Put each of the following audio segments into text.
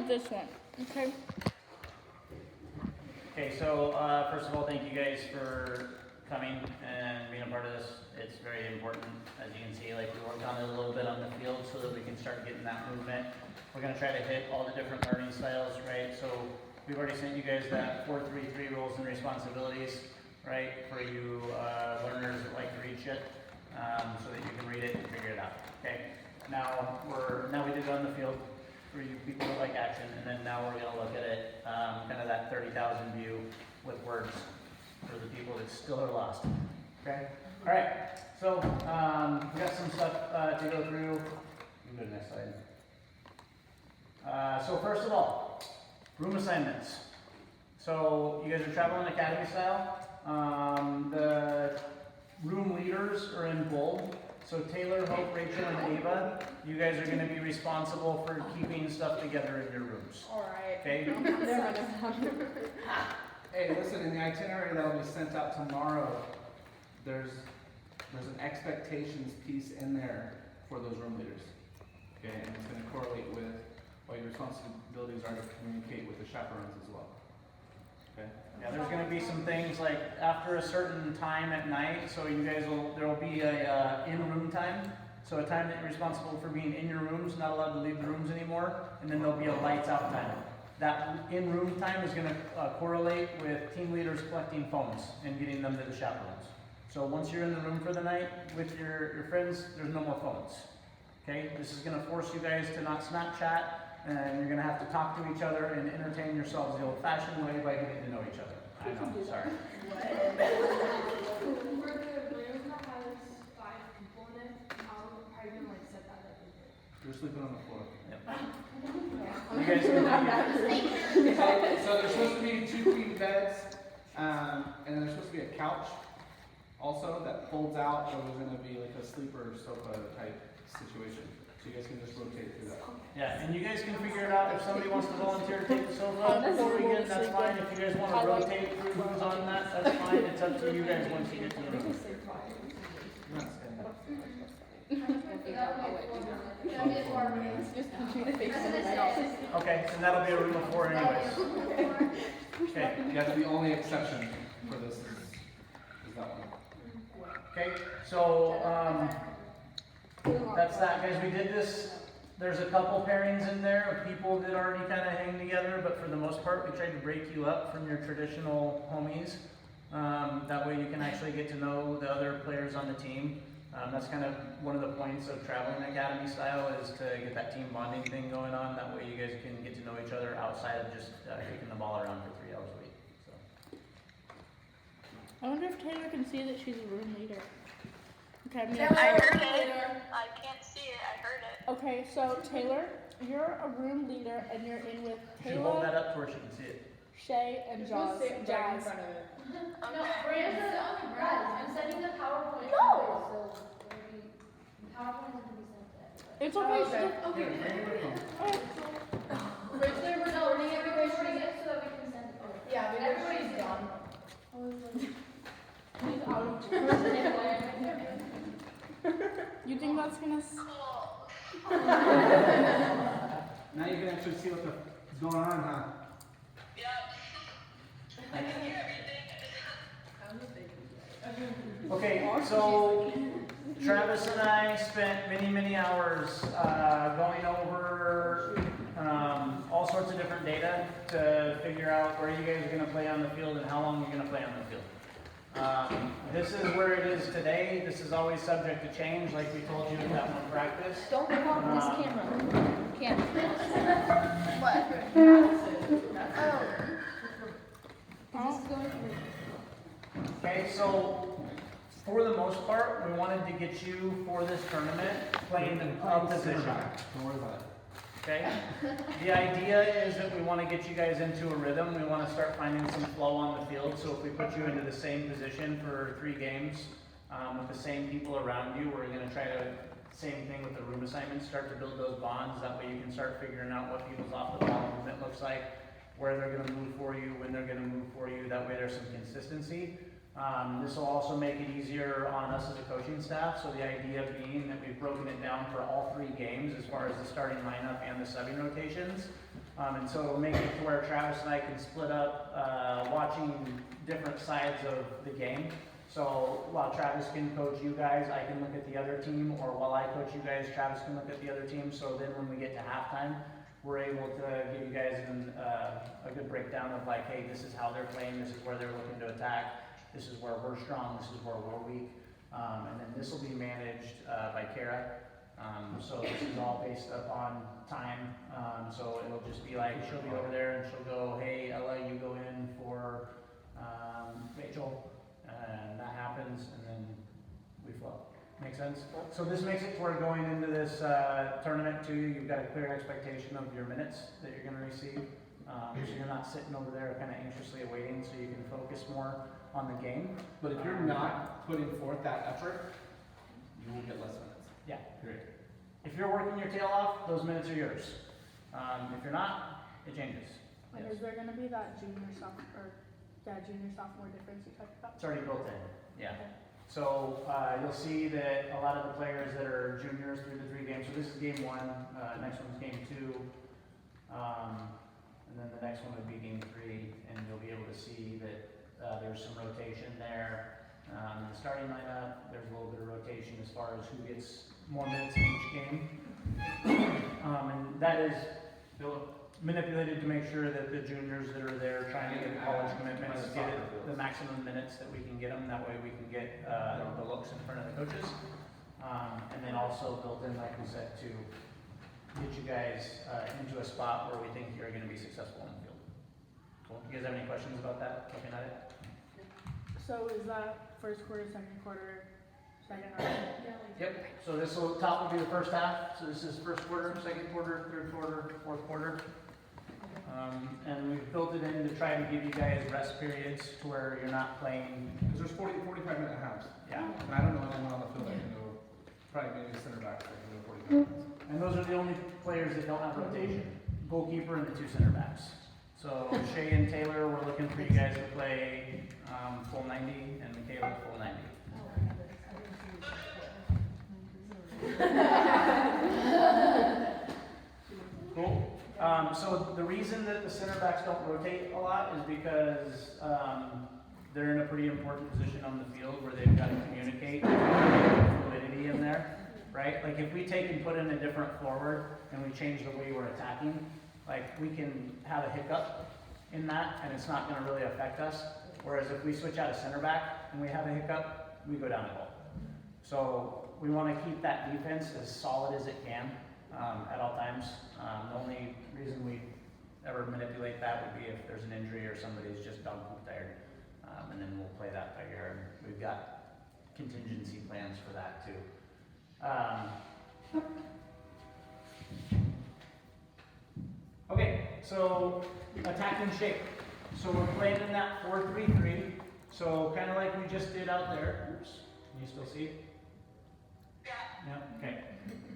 this one. Okay. Okay, so first of all, thank you guys for coming and being a part of this. It's very important, as you can see, like we worked on it a little bit on the field so that we can start getting that movement. We're gonna try to hit all the different learning styles, right? So we've already sent you guys that 4-3-3 roles and responsibilities, right? For you learners that like to read shit, so that you can read it and figure it out, okay? Now we did it on the field for you people that like action, and then now we're gonna look at it, kind of that 30,000 view with words for the people that still are lost, okay? All right, so we got some stuff to go through. You can go to the next slide. So first of all, room assignments. So you guys are traveling academy style. The room leaders are in bold. So Taylor, Hope, Rachel, and Ava, you guys are going to be responsible for keeping stuff together in your rooms. All right. Okay? Hey, listen, in the itinerary that will be sent out tomorrow, there's an expectations piece in there for those room leaders. Okay, and it's going to correlate with what your responsibilities are to communicate with the chaperones as well. Okay? Yeah, there's going to be some things like after a certain time at night, so you guys there will be a in-room time. So a time that you're responsible for being in your rooms, not allowed to leave the rooms anymore, and then there'll be a lights out time. That in-room time is going to correlate with team leaders collecting phones and getting them to the chaperones. So once you're in the room for the night with your friends, there's no more phones. Okay, this is going to force you guys to not Snapchat, and you're going to have to talk to each other and entertain yourselves the old-fashioned way by getting to know each other. I know, sorry. For the room that has 5 people in it, how are you gonna set that up? You're sleeping on the floor. Yep. You guys can So there's supposed to be 2 queen beds, and then there's supposed to be a couch also that folds out, or there's going to be like a sleeper sofa type situation. So you guys can just rotate through that. Yeah, and you guys can figure it out. If somebody wants to volunteer to take the sofa before we get, that's fine. If you guys want to rotate through who's on that, that's fine. It's up to you guys once you get to the room. Okay, and that'll be a room of 4 anyways. Okay, Yeah, the only exception for this is that one. okay, so that's that, guys. We did this. There's a couple pairings in there of people that already kind of hang together, but for the most part, we tried to break you up from your traditional homies. That way you can actually get to know the other players on the team. That's kind of one of the points of traveling academy style, is to get that team bonding thing going on. That way you guys can get to know each other outside of just kicking the ball around for 3 hours a week. So. I wonder if Taylor can see that she's a room leader. Okay, I'm I gonna. heard it. I can't see it. I heard it. Okay, so Taylor, you're a room leader, and you're in with You should hold that Taylor, up to where she can see it. Shay, and Jazz. Right in Jazz. front of it. Okay. I'm sending the PowerPoint. No! So PowerPoint is going to be sent to everybody. It's okay. Okay. Okay. Which they're recording everybody should get so that we can send it. Yeah, but Everybody's gone. He's out of You think that's gonna? Cool. Now you can actually see what's going on, huh? Yep. I can hear everything. Okay, so Travis and I spent many hours going over all sorts of different data to figure out where you guys are going to play on the field and how long you're going to play on the field. This is where it is today. This is always subject to change, like we told you in that one practice. Don't come on this camera. What? This is going to Okay, so for the most part, we wanted to get you for this tournament playing a position. Don't worry about it. Okay? The idea is that we want to get you guys into a rhythm. We want to start finding some flow on the field. So if we put you into the same position for 3 games with the same people around you, we're going to try to, same thing with the room assignments, start to build those bonds. That way you can start figuring out what people's off the ball movement looks like, where they're going to move for you, when they're going to move for you. That way there's some consistency. This will also make it easier on us as a coaching staff. So the idea being that we've broken it down for all 3 games as far as the starting lineup and the subbing rotations. And so it'll make it to where Travis and I can split up, watching different sides of the game. So while Travis can coach you guys, I can look at the other team, or while I coach you guys, Travis can look at the other team. So then when we get to halftime, we're able to give you guys a good breakdown of like, hey, this is how they're playing, this is where they're looking to attack, this is where we're strong, this is where we're weak. And then this will be managed by Kara. So this is all based upon time. So it'll just be like, she'll be over there and she'll go, hey, Ella, you go in for Rachel. And that happens, and then we flow. Make sense? So this makes it to where going into this tournament too, you've got a clear expectation of your minutes that you're going to receive. So you're not sitting over there kind of anxiously awaiting, so you can focus more on the game. But if you're not putting forth that effort, you will get less minutes. Yeah. Period. If you're working your tail off, those minutes are yours. If you're not, it changes. And Yes. is there gonna be that junior sophomore difference you talked about? It's already built in, yeah. So you'll see that a lot of the players that are juniors through the 3 games, so this is game 1, next one's game 2, and then the next one would be game 3, and you'll be able to see that there's some rotation there. In the starting lineup, there's a little bit of rotation as far as who gets more minutes in each game. And that is manipulated to make sure that the juniors that are there trying to get the college commitments get the maximum minutes that we can get them. That way we can get the looks in front of the coaches. And then also built in, like we said, to get you guys into a spot where we think you're going to be successful in the field. Cool. You guys have any questions about that? Looking at it? So is that first quarter, second quarter, second half? Yep. So this top will be the first half. So this is first quarter, second quarter, third quarter, fourth quarter. And we've built it in to try to give you guys rest periods to where you're not playing. Because there's 45-minute halves. Yeah. And I don't know anyone on the field that can go, probably maybe center back that can go 45 minutes. And those are the only players that don't have rotation. Goalkeeper and the 2 center backs. So Shay and Taylor, we're looking for you guys to play full 90, and Michaela full 90. Cool. So the reason that the center backs don't rotate a lot is because they're in a pretty important position on the field where they've got to communicate fluidity in there, right? Like if we take and put in a different forward and we change the way we're attacking, like we can have a hiccup in that and it's not going to really affect us. Whereas if we switch out a center back and we have a hiccup, we go down a goal. So we want to keep that defense as solid as it can at all times. The only reason we ever manipulate that would be if there's an injury or somebody's just dog poop tired. And then we'll play that by ear. And we've got contingency plans for that too. Okay, so attack and shape. So we're playing in that 4-3-3. So kind of like we just did out there. Oops, can you still see? Yeah, okay.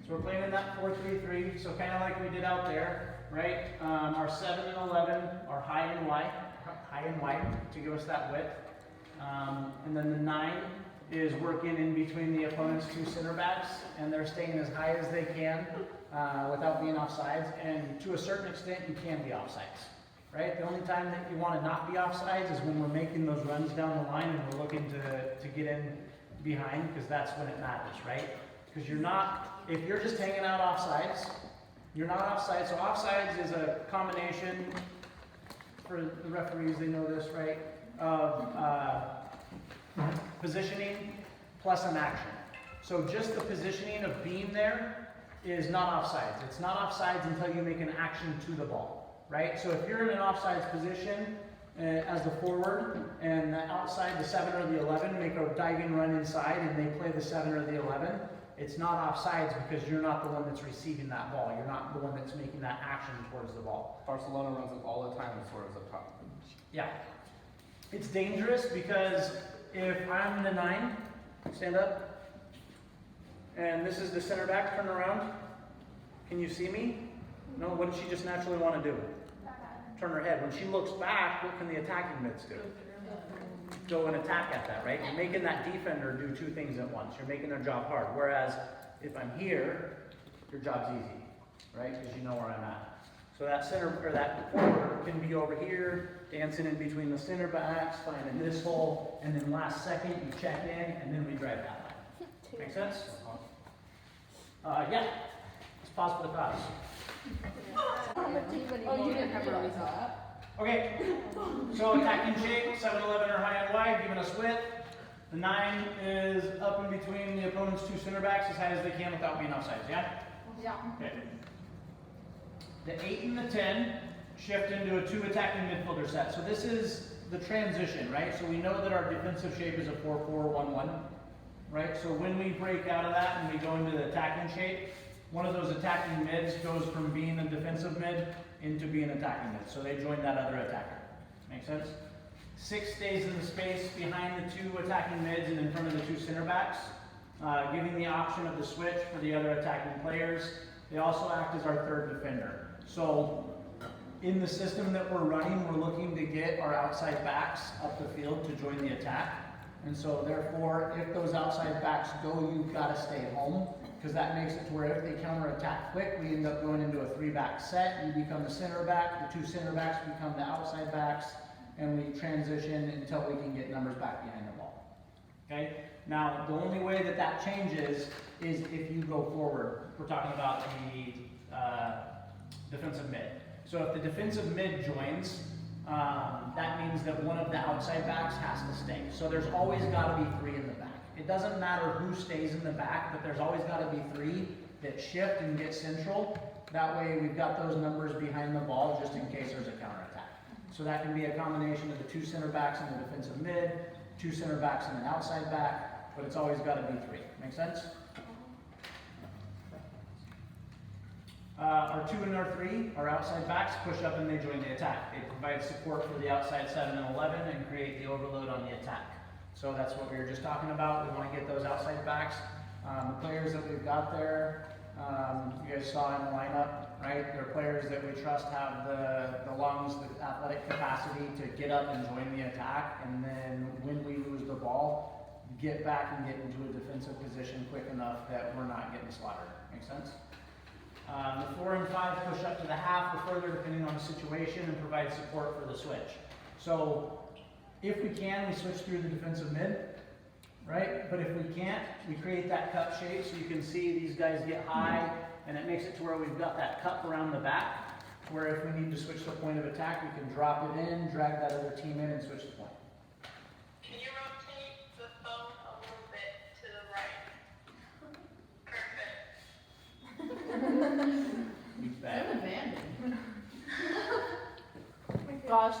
So we're playing in that 4-3-3. So kind of like we did out there, right? Our 7 and 11 are high and wide to give us that width. And then the 9 is working in between the opponent's 2 center backs, and they're staying as high as they can without being offsides. And to a certain extent, you can be offsides, right? The only time that you want to not be offsides is when we're making those runs down the line and we're looking to get in behind, because that's when it matters, right? Because you're not, if you're just hanging out offsides, you're not offsides. So offsides is a combination, for the referees, they know this, right, of positioning plus an action. So just the positioning of being there is not offsides. It's not offsides until you make an action to the ball, right? So if you're in an offsides position as the forward, and the outside, the 7 or the 11, make a diving run inside, and they play the 7 or the 11, it's not offsides because you're not the one that's receiving that ball. You're not the one that's making that action towards the ball. Barcelona runs it all the time as far as up top. Yeah. It's dangerous because if I'm the 9, stand up, and this is the center back, turn around. Can you see me? No, what does she just naturally want to do? Turn her head. When she looks back, what can the attacking mids do? Go and attack at that, right? You're making that defender do 2 things at once. You're making their job hard. Whereas if I'm here, your job's easy, right? Because you know where I'm at. So that center, or that forward can be over here, dancing in between the center backs, finding this hole, and then last second you check in, and then we drive that line. Make sense? Yeah, it's possible to pass. Oh, you didn't have a reason. Okay, so attacking shape, 7-11 or high and wide, giving us width. The 9 is up in between the opponent's two center backs as high as they can without being offsides, yeah? Yeah. Okay. The 8 and the 10 shift into a 2 attacking midfielder set. So this is the transition, right? So we know that our defensive shape is a 4-4-1-1, right? So when we break out of that and we go into the attacking shape, one of those attacking mids goes from being a defensive mid into being an attacking mid. So they join that other attacker. Make sense? 6 stays in the space behind the 2 attacking mids and in front of the 2 center backs, giving the option of the switch for the other attacking players. They also act as our third defender. So in the system that we're running, we're looking to get our outside backs up the field to join the attack. And so therefore, if those outside backs go, you've got to stay home, because that makes it to where if they counterattack quick, we end up going into a 3-back set. You become the center back, the 2 center backs become the outside backs, and we transition until we can get numbers back behind the ball. Okay? Now, the only way that that changes is if you go forward. We're talking about the defensive mid. So if the defensive mid joins, that means that one of the outside backs has to stay. So there's always got to be 3 in the back. It doesn't matter who stays in the back, but there's always got to be 3 that shift and get central. That way we've got those numbers behind the ball just in case there's a counterattack. So that can be a combination of the 2 center backs and the defensive mid, 2 center backs and an outside back, but it's always got to be 3. Make sense? Our 2 and our 3, our outside backs, push up and they join the attack. They provide support for the outside 7 and 11 and create the overload on the attack. So that's what we were just talking about. We want to get those outside backs. The players that we've got there, you guys saw in the lineup, right? They're players that we trust have the lungs, the athletic capacity to get up and join the attack. And then when we lose the ball, get back and get into a defensive position quick enough that we're not getting slaughtered. Make sense? The 4 and 5 push up to the half or further depending on the situation and provide support for the switch. So if we can, we switch through the defensive mid, right? But if we can't, we create that cup shape so you can see these guys get high and it makes it to where we've got that cup around the back where if we need to switch the point of attack, we can drop it in, drag that other team in and switch the point. Can you rotate the phone a little bit to the right? Perfect. You bet. Gosh,